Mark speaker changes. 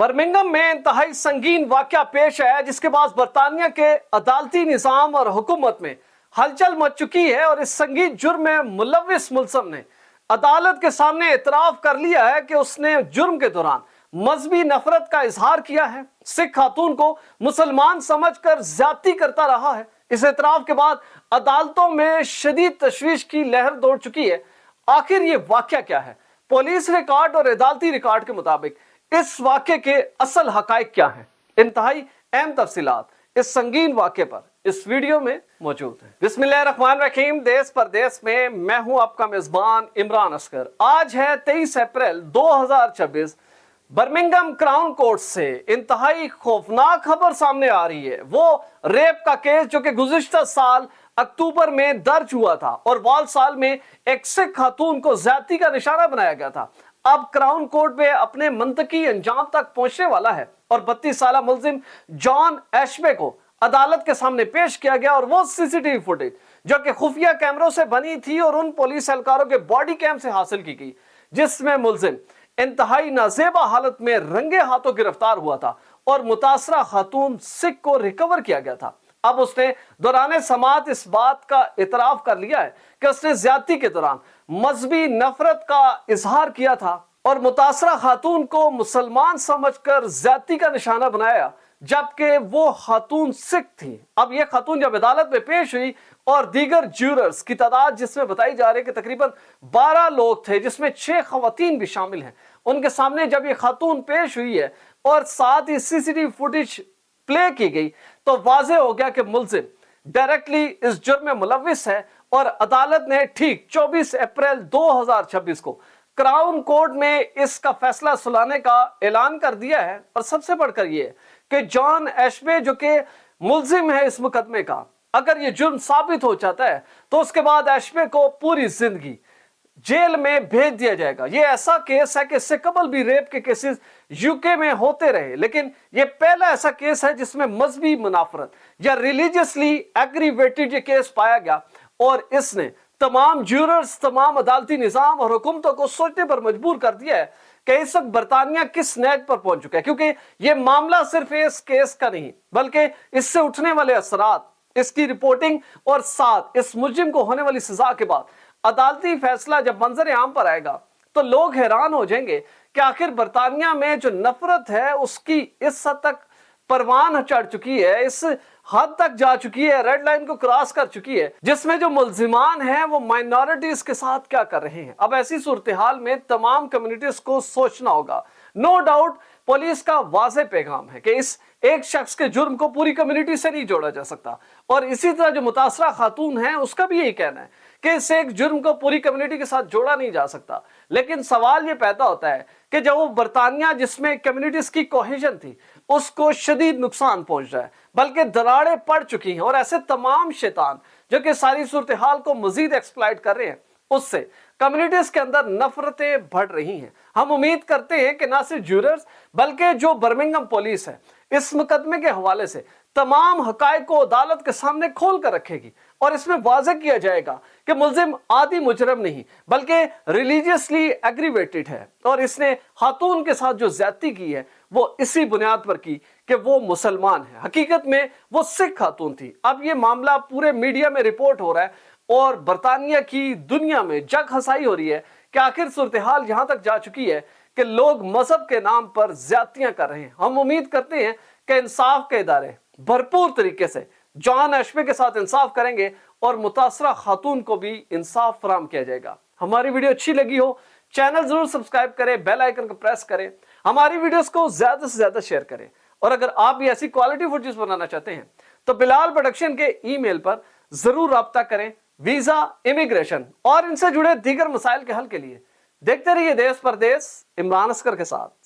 Speaker 1: Birmingham میں انتہائی سنگین واقعہ پیش آیا جس کے بعد برطانیہ کے عدالتی نظام اور حکومت میں ہلچل مچ چکی ہے اور اس سنگین جرم میں ملوث ملزم نے عدالت کے سامنے اعتراف کر لیا ہے کہ اس نے جرم کے دوران مذہبی نفرت کا اظہار کیا ہے، سکھ خاتون کو مسلمان سمجھ کر زیادتی کرتا رہا ہے۔ اس اعتراف کے بعد عدالتوں میں شدید تشویش کی لہر دوڑ چکی ہے۔ آخر یہ واقعہ کیا ہے؟ پولیس ریکارڈ اور عدالتی ریکارڈ کے مطابق اس واقعے کے اصل حقائق کیا ہیں؟ انتہائی اہم تفصیلات اس سنگین واقعے پر اس ویڈیو میں موجود ہیں۔ بسم اللہ الرحمن الرحیم۔ دیس پردیس میں میں ہوں آپ کا میزبان عمران اصغر۔ آج ہے 23 اپریل 2026۔ برمنگھم کراؤن کورٹ سے انتہائی خوفناک خبر سامنے آ رہی ہے۔ وہ ریپ کا کیس جو کہ گزشتہ سال اکتوبر میں درج ہوا تھا اور وال سال میں ایک سکھ خاتون کو زیادتی کا نشانہ بنایا گیا تھا، اب کراؤن کورٹ میں اپنے منطقی انجام تک پہنچنے والا ہے اور 32 سالہ ملزم جان ایشبے کو عدالت کے سامنے پیش کیا گیا اور وہ سی سی ٹی وی فوٹیج جو کہ خفیہ کیمروں سے بنی تھی اور ان پولیس اہلکاروں کے باڈی کیم سے حاصل کی گئی جس میں ملزم انتہائی نازیبا حالت میں رنگے ہاتھوں گرفتار ہوا تھا اور متاثرہ خاتون سکھ کو ریکور کیا گیا تھا۔ اب اس نے دوران سماعت اس بات کا اعتراف کر لیا ہے کہ اس نے زیادتی کے دوران مذہبی نفرت کا اظہار کیا تھا اور متاثرہ خاتون کو مسلمان سمجھ کر زیادتی کا نشانہ بنایا، جبکہ وہ خاتون سکھ تھی۔ اب یہ خاتون جب عدالت میں پیش ہوئی اور دیگر جیورز کی تعداد جس میں بتائی جا رہی ہے کہ تقریباً 12 لوگ تھے جس میں 6 خواتین بھی شامل ہیں، ان کے سامنے جب یہ خاتون پیش ہوئی ہے اور ساتھ ہی سی سی ٹی وی فوٹیج پلے کی گئی تو واضح ہو گیا کہ ملزم ڈائریکٹلی اس جرم میں ملوث ہے اور عدالت نے ٹھیک 24 اپریل 2026 کو کراؤن کورٹ میں اس کا فیصلہ سنانے کا اعلان کر دیا ہے۔ اور سب سے بڑھ کر یہ کہ جان ایشبے جو کہ ملزم ہے اس مقدمے کا، اگر یہ جرم ثابت ہو جاتا ہے تو اس کے بعد ایشبے کو پوری زندگی جیل میں بھیج دیا جائے گا۔ یہ ایسا کیس ہے کہ اس سے قبل بھی ریپ کے کیسز یوکے میں ہوتے رہے، لیکن یہ پہلا ایسا کیس ہے جس میں مذہبی منافرت یا ریلیجیسلی ایگریویٹڈ یہ کیس پایا گیا اور اس نے تمام جیورز، تمام عدالتی نظام اور حکومتوں کو سوچنے پر مجبور کر دیا ہے کہ اس وقت برطانیہ کس نیج پر پہنچ چکا ہے، کیونکہ یہ معاملہ صرف اس کیس کا نہیں بلکہ اس سے اٹھنے والے اثرات، اس کی رپورٹنگ اور ساتھ اس مجرم کو ہونے والی سزا کے بعد عدالتی فیصلہ جب منظر عام پر آئے گا تو لوگ حیران ہو جائیں گے کہ آخر برطانیہ میں جو نفرت ہے اس کی اس حد تک پروان چڑھ چکی ہے، اس حد تک جا چکی ہے، ریڈ لائن کو کراس کر چکی ہے، جس میں جو ملزمان ہیں وہ مائنورٹیز کے ساتھ کیا کر رہے ہیں۔ اب ایسی صورتحال میں تمام کمیونٹیز کو سوچنا ہوگا۔ نو ڈاؤٹ پولیس کا واضح پیغام ہے کہ اس ایک شخص کے جرم کو پوری کمیونٹی سے نہیں جوڑا جا سکتا، اور اسی طرح جو متاثرہ خاتون ہیں اس کا بھی یہی کہنا ہے کہ اس ایک جرم کو پوری کمیونٹی کے ساتھ جوڑا نہیں جا سکتا۔ لیکن سوال یہ پیدا ہوتا ہے کہ جب وہ برطانیہ جس میں کمیونٹیز کی کوہیژن تھی اس کو شدید نقصان پہنچ رہا ہے، بلکہ دراڑیں پڑ چکی ہیں، اور ایسے تمام شیطان جو کہ ساری صورتحال کو مزید ایکسپلائٹ کر رہے ہیں، اس سے کمیونٹیز کے اندر نفرتیں بڑھ رہی ہیں۔ ہم امید کرتے ہیں کہ نہ صرف جیورز بلکہ جو برمنگھم پولیس ہے اس مقدمے کے حوالے سے تمام حقائق کو عدالت کے سامنے کھول کر رکھے گی اور اس میں واضح کیا جائے گا کہ ملزم عادی مجرم نہیں بلکہ ریلیجیسلی ایگریویٹڈ ہے، اور اس نے خاتون کے ساتھ جو زیادتی کی ہے وہ اسی بنیاد پر کی کہ وہ مسلمان ہے، حقیقت میں وہ سکھ خاتون تھی۔ اب یہ معاملہ پورے میڈیا میں رپورٹ ہو رہا ہے اور برطانیہ کی دنیا میں جگ ہنسائی ہو رہی ہے کہ آخر صورتحال یہاں تک جا چکی ہے کہ لوگ مذہب کے نام پر زیادتیاں کر رہے ہیں۔ ہم امید کرتے ہیں کہ انصاف کے ادارے بھرپور طریقے سے جان ایشبے کے ساتھ انصاف کریں گے اور متاثرہ خاتون کو بھی انصاف فراہم کیا جائے گا۔ ہماری ویڈیو اچھی لگی ہو چینل ضرور سبسکرائب کریں، بیل آئیکن کو پریس کریں، ہماری ویڈیوز کو زیادہ سے زیادہ شیئر کریں، اور اگر آپ بھی ایسی کوالٹی فوٹیج بنانا چاہتے ہیں تو بلال پروڈکشن کے ای میل پر ضرور رابطہ کریں۔ ویزا، امیگریشن اور ان سے جڑے دیگر مسائل کے حل کے لیے دیکھتے رہیے دیس پردیس عمران اصغر کے ساتھ۔